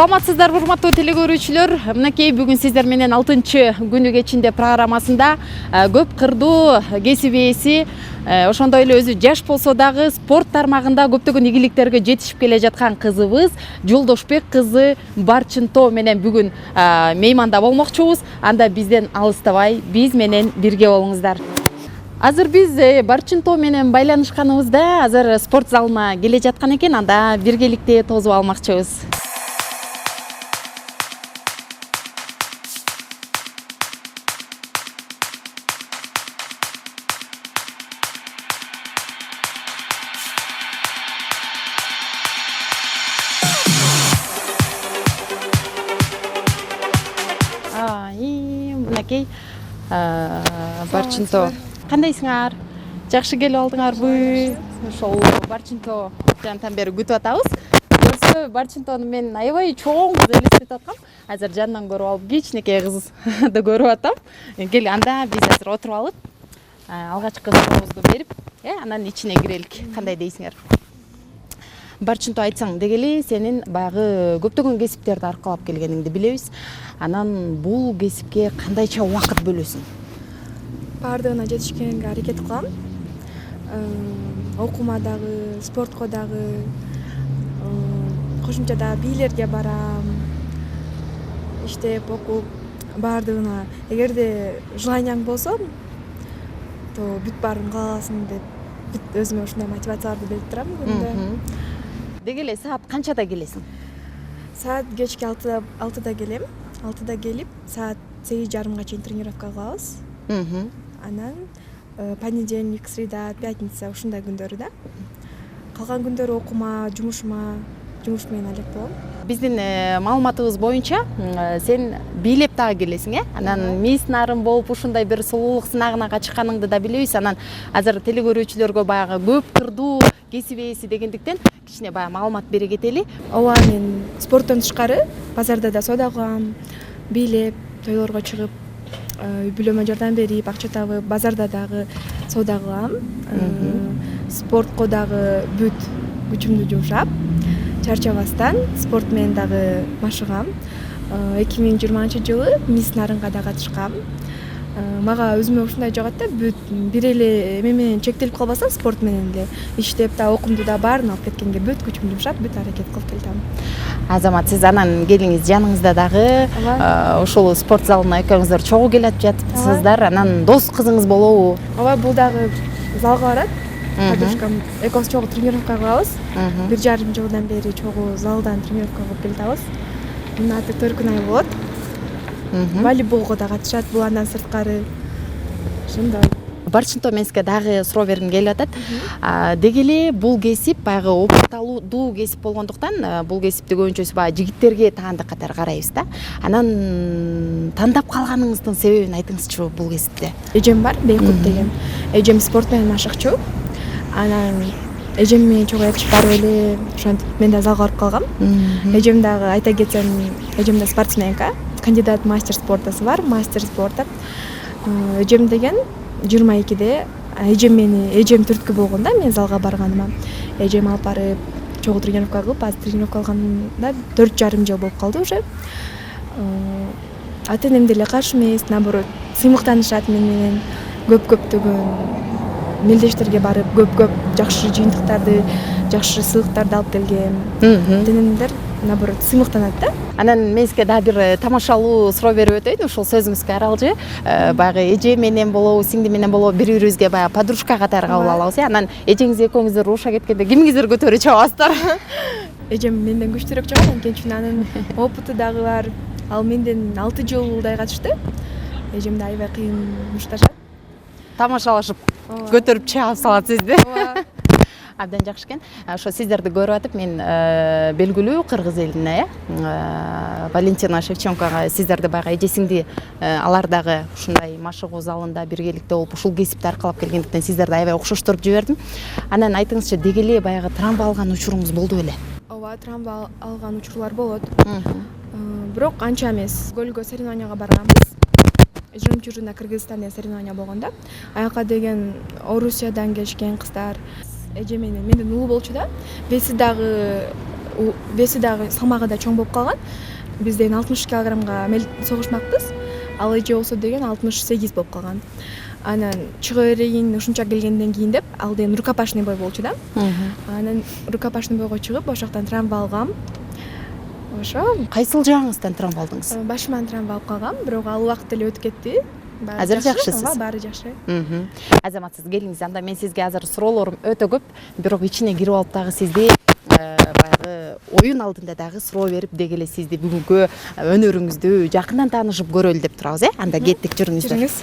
Саламатсыздарбы, урматтуу теле көрүүчүлөр. Мынакей бүгүн сиздер менен 6-күнү кечинде программасында көп кырдуу кесип ээси, ошондой эле өзү жаш болсо дагы спорт тармагында көптөгөн ийгиликтерге жетишип келе жаткан кызыбыз Жолдошбек кызы Барчынто менен бүгүн мейманда болмокчубуз. Анда бизден алыстабай, биз менен бирге болуңуздар. Азыр биз Барчынто менен байланышканыбызда азыр спорт залына келе жаткан экен, анда биргеликте тосуп алмакчыбыз. Мынакей Барчынто. Кандайсыңар? Жакшы келип алдыңарбы? Ошол Барчынто жантан бери күтүп атабыз. Көрсө Барчынтону мен аябай чоң кыз элестетип аткам. Азыр жанынан көрүп алып, кичинекей кызды көрүп атам. Кел, анда биз азыр отуруп алып, алгачкы сурообузду берип, анан ичине кирелик. Кандай дейсиңер? Барчынто, айтсаң дегели, сенин баягы көптөгөн кесиптерди аркалап келгениңди билебиз. Анан бул кесипке кандайча убакыт бөлөсүң? Бардығына жетишкенге аракет кылам. Окуума дагы, спортко дагы, кошумча да бийлерге барам. Иштеп, окуп, бардығына. Эгерде желанияң болсо, то бүт баарын кыла аласың деп өзүмө ушундай мотивацияларды берип турам күндө. Дегеле саат канчада келесиң? Саат кечки 6-да келем. 6-да келип, саат 8:30 чейин тренировка кылабыз. Анан понедельник, среда, пятница ушундай күндөрү да. Калган күндөрү окуума, жумуш менен алек болом. Биздин маалыматыбыз боюнча, сен бийлеп дагы келесиң, Анан мисс Нарын болуп ушундай бир сулуулук сынагына катышканыңды да билебиз. Анан азыр теле көрүүчүлөргө баягы көп кырдуу кесип ээси дегендиктен кичине баягы маалымат бере кетели. Ооба, мен спорттон тышкары базарда да соода кылам, бийлеп, тойлорго чыгып, үй-бүлөмө жардам берип, акча табып, базарда дагы соода кылам. Спортко дагы бүт күчүмдү жумшап, чарчабастан спорт менен дагы машыгам. 2020-жылы мисс Нарынга да катышкам. Мага өзүмө ушундай жагат да, бүт бир эле эме менен чектелип калбасам, спорт менен эле иштеп да, окуумду да баарын алып кеткенге бүт күчүмдү жумшап, бүт аракет кылып келатам. Азамат, сиз анан келиңиз, жаныңызда дагы ошол спорт залына экөөңүздөр чогуу келип жатыпсыздар. Анан дос кызыңыз болобу? Ооба, бул дагы залга барат. Подружкам экөөбүз чогуу тренировка кылабыз. 1,5 жылдан бери чогуу залдан тренировка кылып келатабыз. Мунун аты Төркүнай болот. Волейболго да катышат, бул андан сырткары. Ошондой. Барчынто, мен сизге дагы суроо бергим келип атат. Дегеле бул кесип баягы опытталуу кесип болгондуктан, бул кесипти көбүнчөсү баягы жигиттерге таандык катары карайбыз да. Анан тандап калганыңыздын себебин айтыңызчы бул кесипте. Эжем бар, Бейкут деген. Эжем спорт менен машыкчу. Анан эжем менен чогуу айтышып барып эле ошентип мен да залга барып калгам. Эжем дагы, айта кетсем, эжем да спортсменка. Кандидат мастер спортасы бар, мастер спорта. Эжем деген 22-де эжем түрткү болгондо мен залга барганыма. Эжем алып барып чогуу тренировка кылып, азыр тренировка кылганда 4,5 жыл болуп калды уже. Ата-энем деле каршы эмес, наоборот, сыймыктанышат менен. Көптөгөн мелдештерге барып, көп жакшы жыйынтыктарды, жакшы сыйлыктарды алып келгем. Ата-энемдер наоборот сыймыктанат да. Анан мен сизге дагы бир тамашалуу суроо берип өтөйүн. Ушул сөзүбүзгө аралжы. Баягы эже менен болобу, сиңди менен болобу, бири-бирибизге баягы подружка катары кабыл алабыз. Анан эжеңиз экөөңүздөр уруша кеткенде кимиңиздер көтөрүп чабасыздар? Эжем менден күчтүүрөөк чабат, анткени анын опыты дагы бар. Ал менден 6 жылдай катышты. Эжем да аябай кыйын мушташат. Тамашалашып, көтөрүп чабып салат сизди. Абдан жакшы экен. Ошо сиздерди көрүп атып, мен белгилүү кыргыз элине, Валентина Шевченкога сиздерди баягы эжесиңди алар дагы ушундай машыгуу залында биргеликте болуп, ушул кесипти аркалап келгендиктен сиздерди аябай окшоштуруп жибердим. Анан айтыңызчы, дегеле баягы травма алган учуруңуз болду беле? Ооба, травма алган учурлар болот. Бирок анча эмес. Көлгө соревнованияга барганбыз. Жырымчужунда Кыргызстанда соревнования болгондо, аяка деген Орусиядан келишкен кыздар. Эже менен менден улуу болчу да. Беси дагы веси дагы салмагы да чоң болуп калган. Биз деген 60 килограммга согушмакпыз. Ал эже болсо деген 68 болуп калган. Анан чыга берейин ушунча келгенден кийин деп, ал деген рукопашный бой болчу да. Анан рукопашный бойго чыгып, ошоктон травма алгам. Ошо Кайсыл жагыңыздан травма алдыңыз? башыман травма алып калгам, бирок ал убакыт эле өтүп кетти. Азыр жакшысыз. Баары жакшы. Азамат, сиз келиңиз. Анда мен сизге азыр суроолорум өтө көп, бирок ичине кирип алып дагы сизди баягы оюн алдында дагы суроо берип деги эле сизди бүгүнкү өнөрүңүздү жакындан таанышып көрөлү деп турабыз, Анда кеттик, жүрүңүздөр. Жүрүңүз.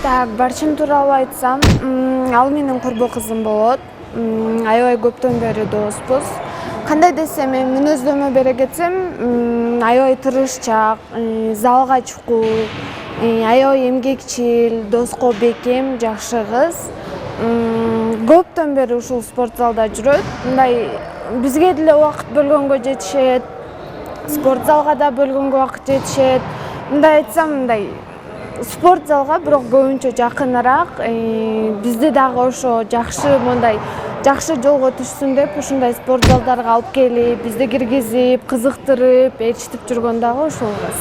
Так, Барчин тууралуу айтсам, ал менин курбу кызым болот. Аябай көптөн бери доспуз. Кандай десем, мен мүнөздөмө бере кетсем, аябай тырышчак, залга чукул, аябай эмгекчил, доско бекем, жакшы кыз. Көптөн бери ушул спорт залда жүрөт. Мындай бизге деле убакыт бөлгөнгө жетишет. Спорт залга да бөлгөнгө убакыт жетишет. Мындай айтсам, мындай спорт залга бирок көбүнчө жакыныраак, бизди дагы ошо жакшы мындай жакшы жолго түшсүн деп ушундай спорт залдарга алып келип, бизди киргизип, кызыктырып, ээрчитип жүргөн дагы ошол кыз.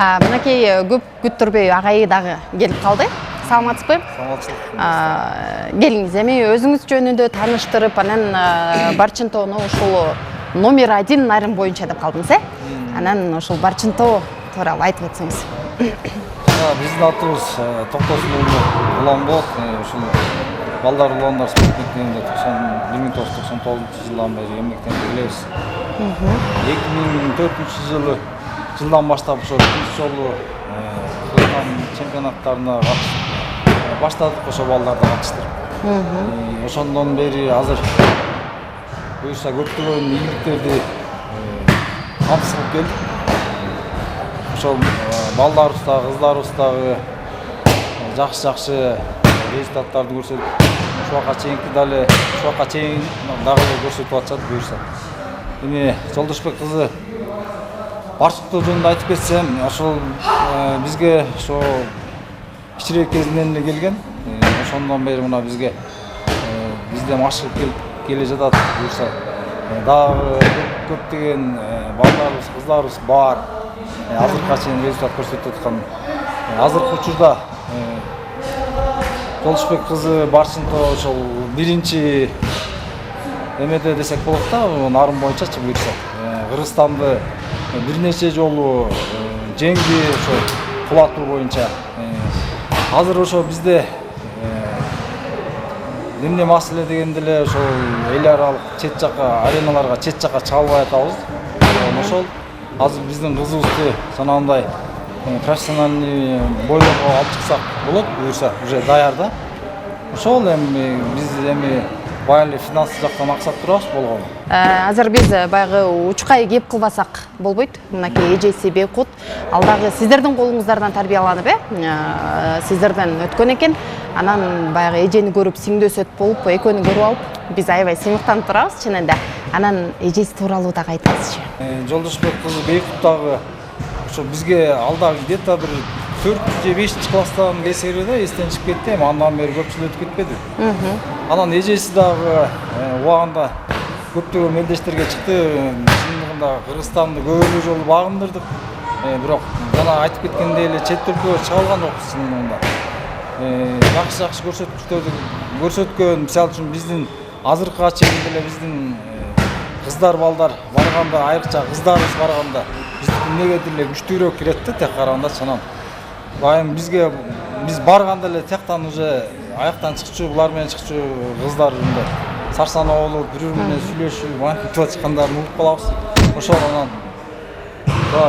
Мынакей көп күттүрбөй агайы дагы келип калды. Саламатсызбы? Саламатсызбы. Келиңиз, эми өзүңүз жөнүндө тааныштырып, анан Барчынтоону ушул номер 1 нарым боюнча деп калдыңыз, Анан ушул Барчынтоо тууралуу айтып өтсөңүз. Биздин атыбыз Токтосун уулу Уланбот. Ушул балдар уландар спорт мектебинде 1999-жылдан бери эмгектенип келебиз. 2004-жылы жылдан баштап ошо биринчи жолу Кыргызстан чемпионаттарына катышып баштадык, ошо балдарды катыштырып. Ошондон бери азыр буюрса көптөгөн ийгиликтерди камсыз кылып келдик. Ошол балдарыбыз дагы, кыздарыбыз дагы жакшы результаттарды көрсөтүп, ушуга чейин дагы көрсөтүп атышат буюрса. Эми Жолдошбек кызы Барчынтоо жөнүндө айтып кетсем, ошол бизге ошо кичирээк кезинен эле келген. Ошондон бери мына бизге бизден ашыгып келе жатат буюрса. Дагы көптөгөн балдарыбыз, кыздарыбыз бар. Азыркыга чейин результат көрсөтүп аткан. Азыркы учурда Жолдошбек кызы Барчынтоо ошол биринчи эмеде десек болот да, нарым боюнчачы буюрса. Кыргызстанды бир нече жолу жеңди ошо кулатуу боюнча. Азыр ошо бизде эмне маселе дегенде эле ошол эл аралык чет жака ареналарга чет жака чыга атабыз. Ошол азыр биздин кызыбызды жанагындай профессиональный бойлорго алып чыксак болот, буюрса уже даяр да. Ошол эми биз эми бай эле финансы жактан максат турабыз болгону. Азыр биз баягы учкай кеп кылбасак болбойт. Мынакей эжеси Бейкут ал дагы сиздердин колуңуздардан тарбияланып, сиздерден өткөн экен. Анан баягы эжени көрүп сиңдөсөт болуп, экөөнү көрүп алып, биз аябай сыймыктанып турабыз чынында. Анан эжеси тууралуу дагы айтыңызчы. Жолдошбек кызы Бейкут дагы ошо бизге алда где-то бир 4 же 5 класстан келсе да эстен чыгып кетти, эми андан бери көп жыл өтүп кетпеди. Анан эжеси дагы убагында көптөгөн мелдештерге чыкты. Чындыгында Кыргызстанды көп эле жолу багындырдык. Бирок жана айтып кеткендей эле чет өлкөгө чыга алган жокпуз чындыгында. Жакшы көрсөткүчтөрдү көрсөткөн, мисалы үчүн биздин азыркыга чейин эле биздин кыздар балдар барганда, айрыкча кыздарыбыз барганда биздики эмнегедир эле күчтүүрөөк кирет да тек караганда чанан. Байым бизге биз барганда эле тектан уже аяктан чыкчу, булар менен чыкчу кыздар ындай сарсанаа болуп, бири менен сүйлөшүп, мантип чыккандарын угуп калабыз. Ошол анан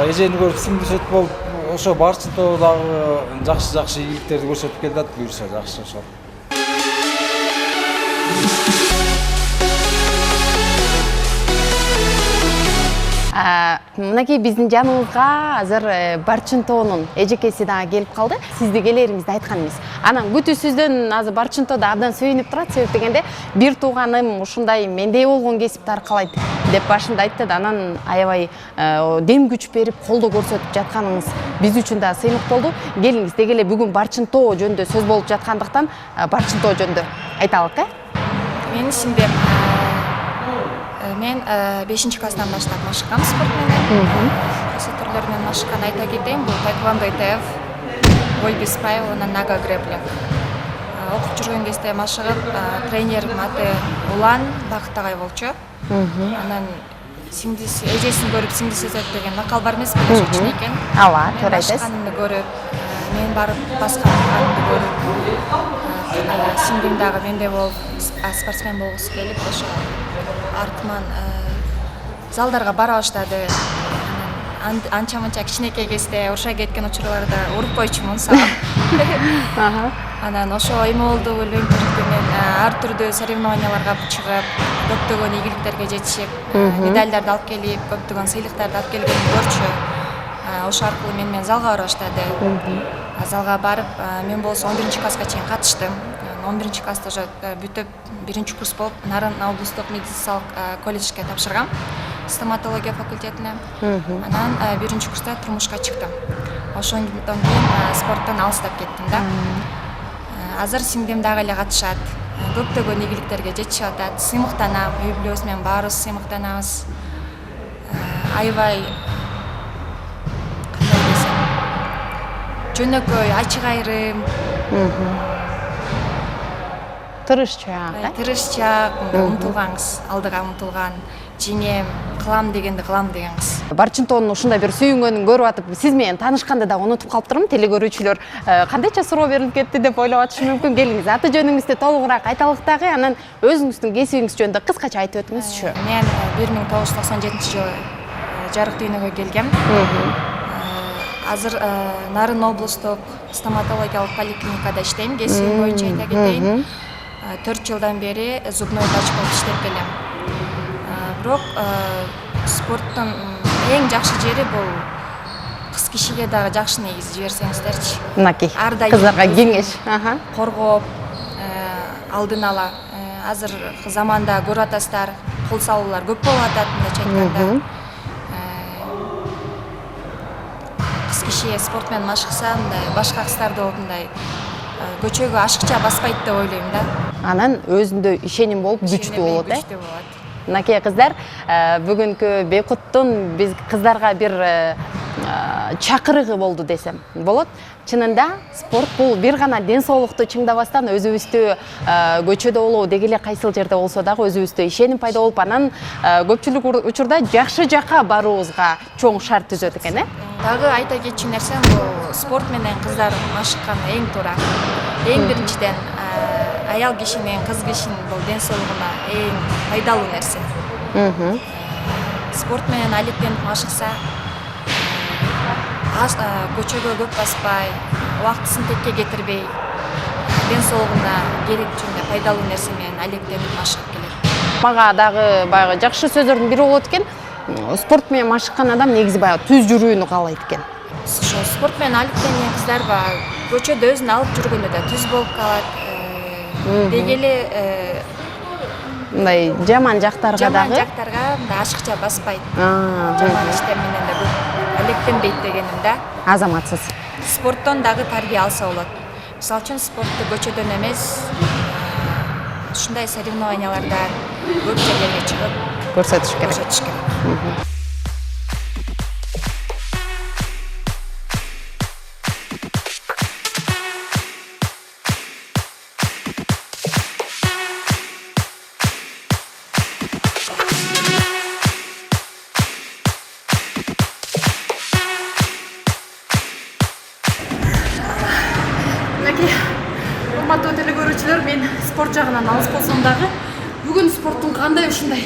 эжени көрүп сиңдисет болуп, ошо Барчынтоо дагы жакшы ийгиликтерди көрсөтүп келди, буюрса жакшы ошол. Мынакей биздин жаныбызга азыр Барчынтоонун эжекеси дагы келип калды. Сизди келериңизди айткан эмес. Анан күтүүсүздөн азыр Барчынтоодо абдан сүйүнүп турат. Себеп дегенде бир тууганым ушундай мендей болгон кесипти аркалайт деп башында айтты. Анан аябай дем күч берип, колдоо көрсөтүп жатканыңыз биз үчүн да сыймык болду. Келиңиз деги эле бүгүн Барчынтоо жөнүндө сөз болуп жаткандыктан Барчынтоо жөнүндө айталык, Мен сиңдем мен 5-класстан баштап машыккам спорт менен. Кайсы түрлөр менен машыккан айта кетейин, бул таэквондо ИТФ, бой без правил, нага грэплинг. Окуп жүргөн кезде машыгып, тренерим аты Улан Бактагай болчу. Анан эжесин көрүп сиңдиси деген макал бар эмес, ошо экен. Ооба, туура айтасыз. Машыкканымды көрүп, мен барып басканымды көрүп, сиңдим дагы менде болуп спортсмен болгусу келип, ошо артыман залдарга бара баштады. Анча-мынча кичинекей кезде уруша кеткен учурларда уруп койчумун сага. Анан ошо эме болду, өлөңдүрдү мен ар түрдүү соревнованияларга чыгып, көптөгөн ийгиликтерге жетишип, медалдарды алып келип, көптөгөн сыйлыктарды алып келгенин көрчү. Ошо аркылуу менен залга бара баштады. Залга барып, мен болсо 11-класска чейин катыштым. 11-класста уже бүтүп 1-курс болуп, Нарын облустук медициналык колледжге тапшыргам, стоматология факультетине. Анан 1-курста турмушка чыктым. Ошондон кийин спорттон алыстап кеттим да. Азыр сиңдим дагы эле катышат. Көптөгөн ийгиликтерге жетишип атат. Сыймыктанам, үй бүлөбүз менен баарыбыз сыймыктанабыз. Аябай кандай десем, жөнөкөй, ачык айрым. Тырышчаак, умтулган кыз, алдыга умтулган, жеңем, кылам дегенди кылам деген кыз. Барчынтоонун ушундай бир сүйүнгөнүн көрүп атып, сиз менен таанышканды да унутуп калыптырмын. Телекөрүүчүлөр кандайча суроо берилип кетти деп ойлоп атышы мүмкүн. Келиңиз, аты жөнүңүздү толугураак айталык дагы, анан өзүңүздүн кесибиңиз жөнүндө кыскача айтып өтүңүзчү. Мен 1997-жылы жарык дүйнөгө келгем. Азыр Нарын облустук стоматологиялык поликлиникада иштейм, кесибим боюнча айта кетейин. 4 жылдан бери зубной врач болуп иштеп келем. Бирок спорттун эң жакшы жери бул кыз кишиге дагы жакшы негиз жиберсеңиздерчи. Мынакей кыздарга кеңеш. Коргоп, алдын ала. Азыр заманда көрүп атасыздар, кол салуулар көп болуп атат, мындайча айтканда. Кыз киши спорт менен машыкса, мындай башка кыздарды мындай көчөгө ашыкча баспайт деп ойлойм да. Анан өзүндө ишеним болуп күчтүү болот, Мынакей кыздар, бүгүнкү Бейкуттун биз кыздарга бир чакырыгы болду десем болот. Чынында спорт бул бир гана ден соолукту чыңдабастан өзүбүздү көчөдө болобу, деги эле кайсыл жерде болсо дагы өзүбүздө ишеним пайда болуп, анан көпчүлүк учурда жакшы жака баруубузга чоң шарт түзөт экен, Дагы айта кетчү нерсем бул спорт менен кыздар машыккан эң туура. Эң биринчиден аял кишинин, кыз кишинин бул ден соолугуна эң пайдалуу нерсе. Спорт менен алектенип машыкса, көчөгө көп баспай, убактысын текке кетирбей, ден соолугуна керектүүнө пайдалуу нерсе менен алектенип машыгып келет. Мага дагы баягы жакшы сөздөрдүн бири болот экен. Спорт менен машыккан адам негизи баягы түз жүрүүнү каалайт экен. Ошо спорт менен алектенген кыздар көчөдө өзүн алып жүргөндө да түз болуп калат. Деги эле Мындай жаман жактарга дагы мындай ашыкча баспайт. Жаман иштер менен да көп алектенбейт дегеним да. Азаматсыз. Спорттон дагы тарбия алса болот. Мисалы үчүн спортту көчөдөн эмес, ушундай соревнованияларда көп жерлерге чыгып Көрсөтүш керек. Урматтуу телекөрүүчүлөр, мен спорт жагынан алыс болсом дагы бүгүн спорттун кандай ушундай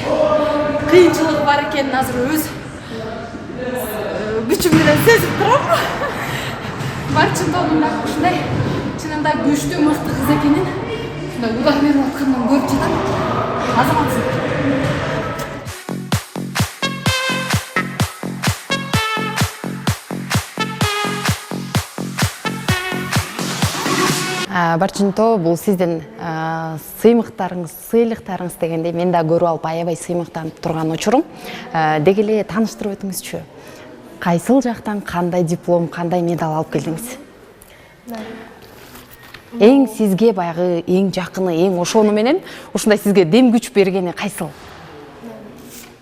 кыйынчылыгы бар экенин азыр өз күчүм менен сезип турам. Барчындонун дагы ушундай чынында күчтүү, мыкты кыз экенин ушундай удар берип аткандан көрүп жатам. Азаматсың. Барчынто, бул сиздин сыйлыктарыңыз дегенде мен да көрүп алып аябай сыймыктанып турган учурум. Деги эле тааныштырып өтүңүзчү. Кайсыл жактан кандай диплом, кандай медаль алып келдиңиз? Эң сизге баягы эң жакыны, эң ошону менен ушундай сизге дем күч бергени кайсыл?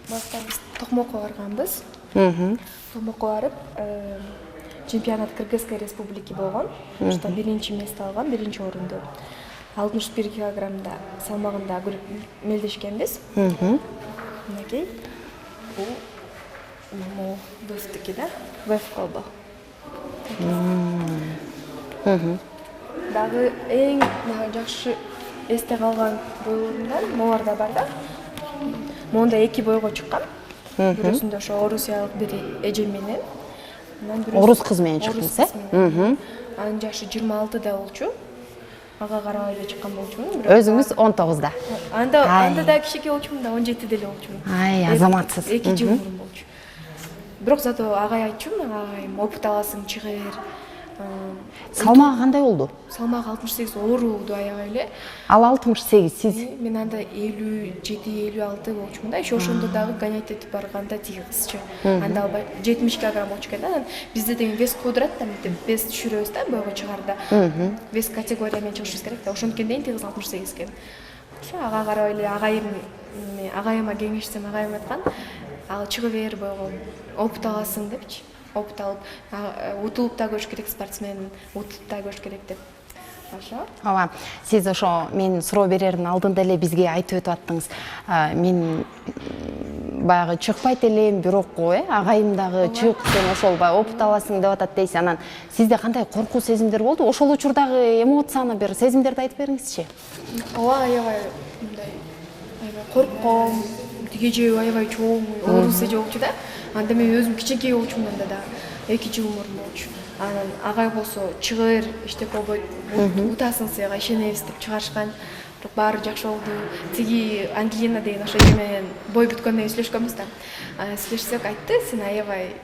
Башта биз Токмокко барганбыз. Токмокко барып, чемпионат Кыргызской республики болгон. Ошто биринчи место алган, биринчи орунду. 61 килограммда салмагында мелдешкенбиз. Мынакей бул ВЭФ-тики да, ВЭФ колбо. Дагы эң жакшы эсте калган бойлорумдан могар да бар да. Монда 2 бойго чыккан. Бирөөсүндө ошо орусиялык бир эжем менен. Орус кыз менен чыктыңыз, э? Анын жашы 26да болчу. Ага карабай эле чыккан болчумун. Өзүңүз 19да. Анда да кичике болчумун да 17де эле болчумун. Ай, азаматсыз. 2 жыл мурун болчу. Бирок зато агай айтчу, агайым опыт аласың, чыгыр. Салмагы кандай болду? Салмагы 68 оорууду аябай эле. Ал 68, сиз? Мен анда 57-56 болчумун да. Ошондо дагы гонять этип барганда тиги кызчы. Анда албай 70 кг болчу экен да. Бизде деген вес кодурат да, вес түшүрөбүз да бойго чыгарда. Вес категория менен чыгышыбыз керек да. Ошондон кийин тиги 68 экен. Ага карабай эле агайыма кеңешсем, агайым айткан, ал чыга бер бойго, опыт аласың депчи. Опыт алып, утулуп да көрүш керек, спортсмен утулуп да көрүш керек деп. Ошо. Ооба, сиз ошо мен суроо берердин алдында эле бизге айтып өтүп аттыңыз. Мен баягы чыкпайт элем, бирок агайым дагы чык, сен ошол баягы опыт аласың деп атат дейсиз. Анан сизде кандай коркуу сезимдер болду? Ошол учурдагы эмоцияны бир сезимдерди айтып бериңизчи. Ооба, аябай мындай коркком, тиги же аябай чоң, орус эже болчу да. Анда мен өзүм кичинекей болчумун, анда да 2 жыл мурун болчу. Анан агай болсо чыгыр, иштеп болбойт, утасың сага ишенебиз деп чыгарышкан. Бирок баары жакшы болду. Тиги Ангелина деген ошо эже менен бой бүткөндөн сүйлөшкөнбүз да. Сүйлөшсөк айтты, сен аябай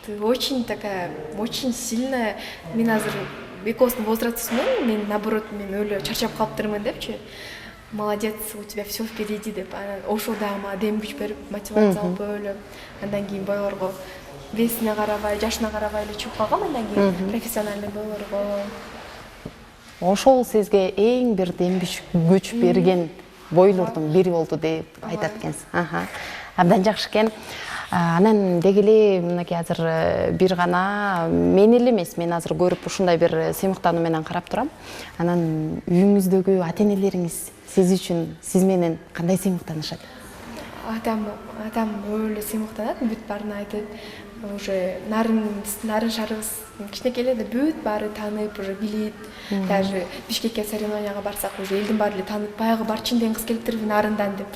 ты очень такая, очень сильная. Мен азыр экөөбүздүн возрастыбыз мен наоборот, мен өлө чарчап калыптырмын депчи. Молодец, у тебя все впереди деп. Ошол дагы мага дем күч берип, мотивация алып өлө. Андан кийин бойлорго весине карабай, жашына карабай эле чыгып калгам, андан кийин профессиональный бойлорго. Ошол сизге эң бир дем күч берген бойлордун бири болду деп айтат экенсиз. Абдан жакшы экен. Анан деги эле мынакей азыр бир гана мен эле эмес, мен азыр көрүп ушундай бир сыймыктануу менен карап турам. Анан үйүңүздөгү ата-энелериңиз сиз үчүн, сиз менен кандай сыймыктанышат? Атам өлі сыймықтанады, бүт барын айтып, уже нарын шарыбыз кичинекей эле бүт баары таанып, уже билет. Даже Бишкекке соревнованияга барсак, уже элдин баары эле таанып, баягы Барчин деген кыз келиптирби нарындан деп.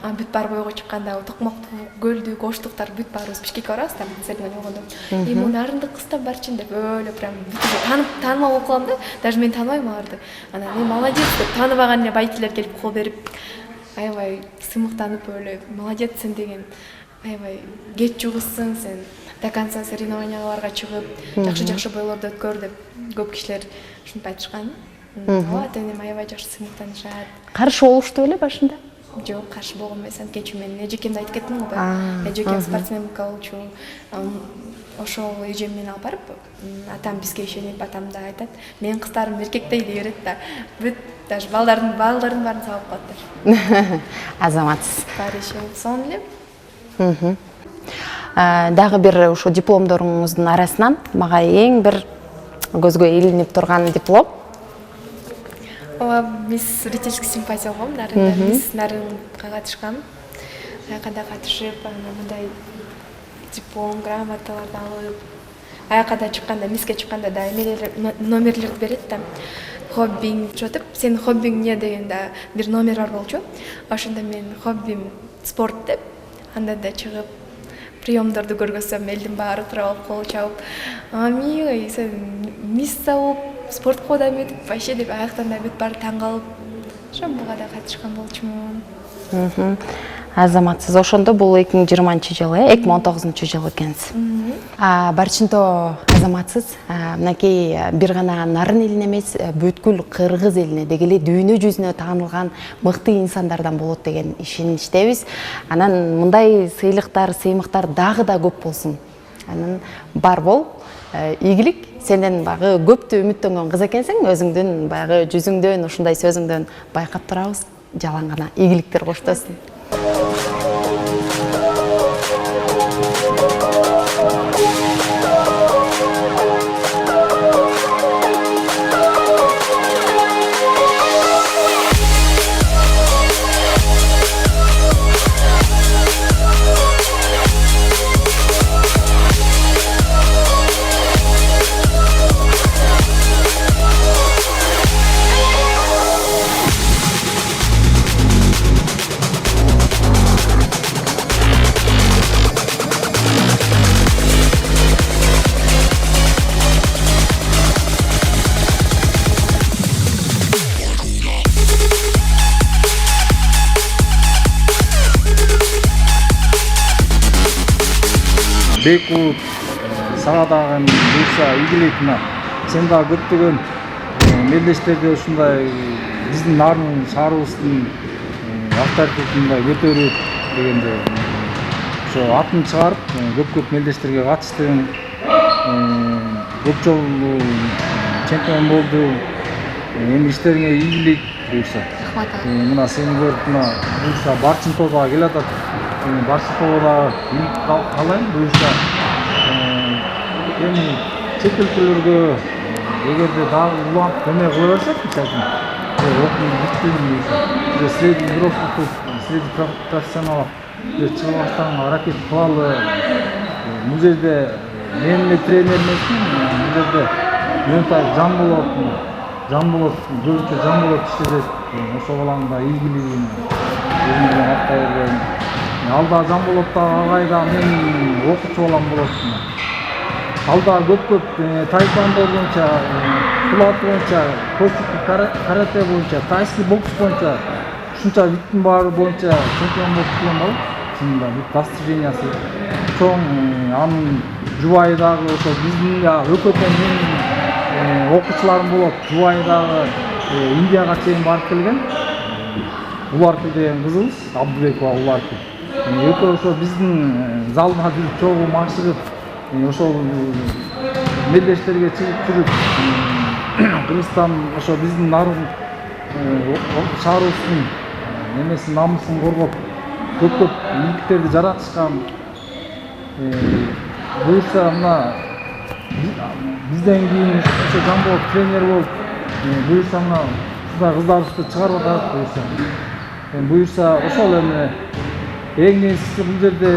Бүт баар бойго чыкканда Токмокту, Көлдү, Коштуктар бүт баарыбыз Бишкекке барабыз да соревнования болгондо. Могу нарындык кыз да Барчин деп өлө прям таанымал болуп калам да. Даже мен тааныбайм аларды. Анан молодец деп тааныбаган эле байкелер келип кол берип, аябай сыймыктанып өлө молодец сен деген, аябай кеч жугузсуң сен. До конца соревнованияларга чыгып, жакшы бойлорду өткөр деп көп кишилер ушинтип айтышкан. Ата энем аябай жакшы сыймыктанышат. Каршы болушту беле башында? Жок, каршы болгон эмес. Анткечи мен эжекемди айтып кеттим го. Эжекем спортсменка болчу. Ошол эжем мени алып барып, атам бизге ишенип, атам да айтат, менин кыздарым эркектей дей берет да. Бүт даже балдардын баарын сабап калат. Азаматсыз. Парише сон эле. Дагы бир ошо дипломдоруңуздун арасынан мага эң бир көзгө илинип турган диплом. Ооба, мисс зрительский симпатия болгом, нарында мисс нарынга катышкам. Аякада катышып, мындай диплом, грамоталарды алып, аякада чыкканда, миске чыкканда да номерлерди берет да. Хоббиң чотуп, сенин хоббиң эмне деген да бир номер бар болчу. Ошондо мен хоббим спорт деп, анда да чыгып приемдорду көргөзсөм, элдин баары туруп кол чабып, "Милый, сен мисс болуп, спортко да өтүп, вообще" деп аяктан да бүт баары таң калып, ошонуга да катышкан болчумун. Азаматсыз. Ошондо бул 2020-жылы, 2019-жылы экенсиз. Барчынто азаматсыз. Мынакей бир гана нарын элине эмес, бүткүл кыргыз элине деги эле дүйнө жүзүнө таанылган мыкты инсандардан болот деген ишеничтебиз. Анан мындай сыймыктар дагы да көп болсун. Анан бар бол, ийгилик. Сенден багы көптү үмүттөнгөн кыз экенсиң, өзүңдүн багы жүзүңдөн, ушундай сөзүңдөн байкап турабыз. Жалаң гана ийгиликтер коштосун. Бекут, сага дагы буйса ийгилик мына. Сен дагы көптөгөн мелдештерди ушундай биздин нарын шаарыбыздын авторитетин көтөрүп дегенде ошо атын чыгарып көп мелдештерге катыштым. Көп жолу чемпион болду. Эми иштериңе ийгилик буйса. Мына сени көрүп мына буйса Барчынтоого келатат. Барчынтоого да ийгилик каалайм буйса. Эми чет өлкөлөргө эгерде дагы улантып көмөк кыла берсек, мисалы окуп бүттүм, средний взрослый, средний профессионал чыгып аткан аракет кылалы. Бул жерде мен эле тренер эмесмин, бул жерде мындай жан болот, көбүнчө жан болот иштешет. Ошол алаңда ийгилигин өзүмдөн актай берген. Алда жан болот да, агайда мен окутчу балам болот. Алда көп тайквондо боюнча, кулат боюнча, карате боюнча, тайский бокс боюнча, ушунча биттин баары боюнча чемпион болуп келген балам. Чынында бүт достижениясы чоң. Анын жубайы дагы ошо биздин өкөтөн менин окуучуларым болот. Жубайы дагы Индияга чейин барып келген. Уларкүл деген кызыбыз, Абдыбекова Уларкүл. Экөө ошо биздин залга жүрүп чогуу машыгып, ошол мелдештерге чыгып жүрүп, Кыргызстан ошо биздин нарын шаарыбыздын немесин, намысын коргоп, көп ийгиликтерди жаратышкан. Буюрса мына бизден кийин ошо жан болуп тренер болуп, буюрса мына ушундай кыздарыбызды чыгарып атат буюрса. Буюрса ошол эми эң негизгиси бул жерде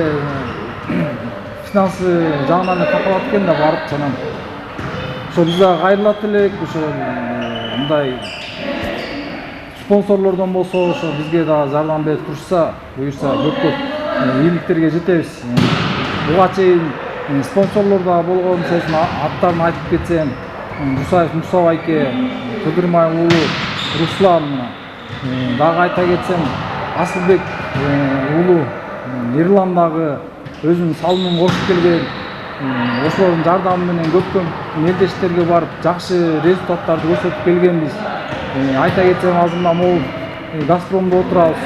финансы жагынан капалат экен да барып чанан ошо биз дагы кайрылат элек ошо мындай спонсорлордон болсо ошо бизге дагы жардам берип турушса буюрса көп ийгиликтерге жетебиз. Буга чейин спонсорлор да болгон, мисалы аттарын айтып кетсем, Мусаев Муса байке, Кыдырмай уулу Руслан, дагы айта кетсем Асылбек уулу Ирландагы өзүнүн салымын кошуп келген, ошолордун жардамы менен көптөгөн мелдештерге барып жакшы результаттарды көрсөтүп келгенбиз. Айта кетсем азыр могул Газпромдо отурабыз.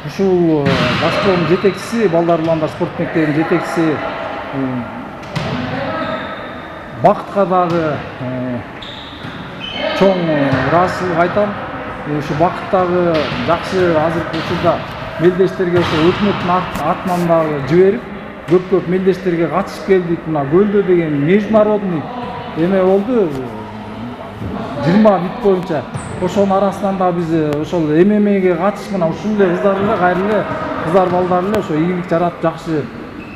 Ушул Газпром жетекчиси, Балдар уландар спорт мектебинин жетекчиси Бакытка дагы чоң ыраазычылык айтам. Ушу Бакыттагы жакшы азыркы учурда мелдештерге ошо өкмөттүн атынан дагы жиберип, көп мелдештерге катышып келдик. Мына Көлдө деген международный эме болду. 20 вид боюнча. Ошонун арасынан да биз ошол ММАге катышып, мына ушул эле кыздар эле кайры эле кыздар балдар эле ошо ийгилик жаратып жакшы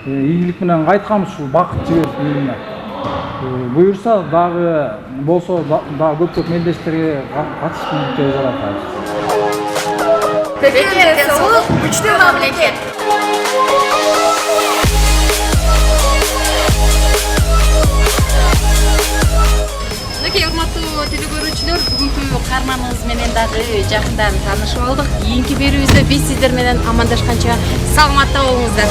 ийгилик менен кайтканбыз ушул Бакыт жиберип үйүнө. Буюрса дагы болсо дагы көп мелдештерге катышып ийгиликке жаратабыз. Пекин денсаулык күчтүү мамлекет. Урматтуу телекөрүүчүлөр, бүгүнкү каарманыбыз менен дагы жакындан таанышып алдык. Кийинки берүүбүздө биз сиздер менен амандашканча саламатта болуңуздар.